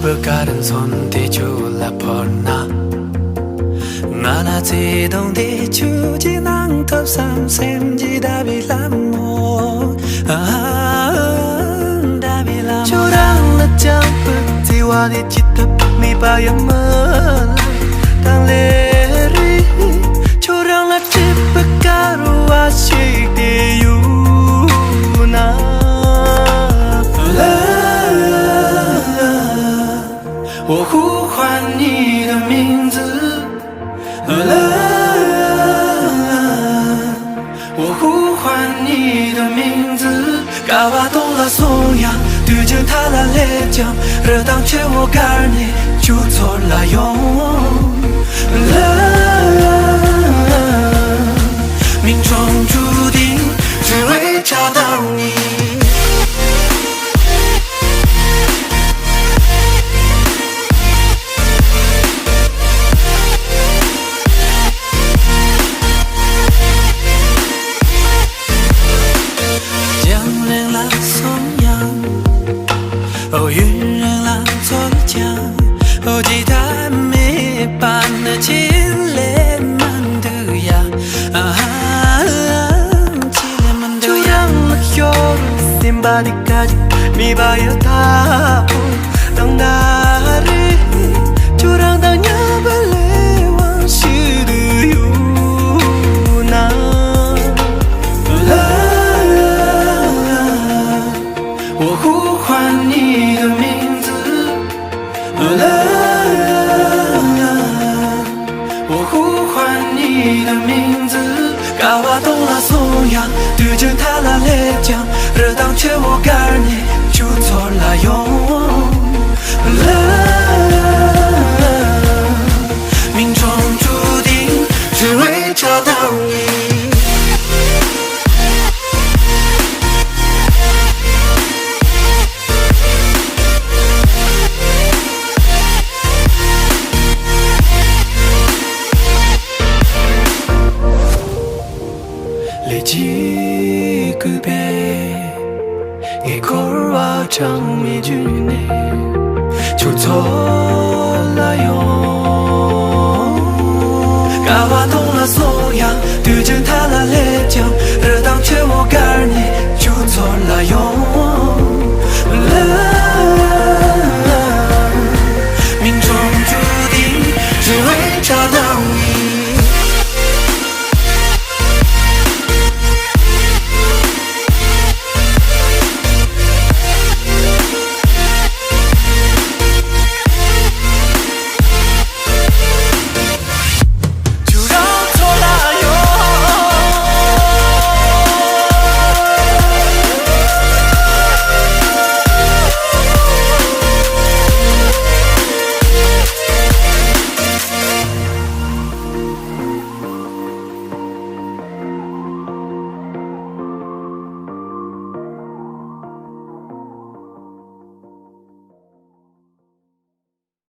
Pagkaran son te chula porna Ngana te dong te chu ji nang thập sam xem ji da bi lam mo Da bi lam cho đang là chẳng bực thì hoa đi chít thập mi ba yam mơ đang lê ri cho đang là chip pagkaru a chi de yu na我呼唤你的名字，我呼唤你的名字，嘎巴动了松阳，对着他来烈江，热当却我感你就错了用，命中注定只为找到你。哦，晕人了左江，哦，吉他没伴的情恋满的呀，情恋满的呀。就让了有心把你卡住，米把有他，当那里，就让当年把泪往事的有那。我呼唤你的名字，我呼唤你的名字，嘎巴动了松阳，对着他来烈江，热当却我感你就错了用，命中注定只为找到你。几个别，一口话长没句呢，就错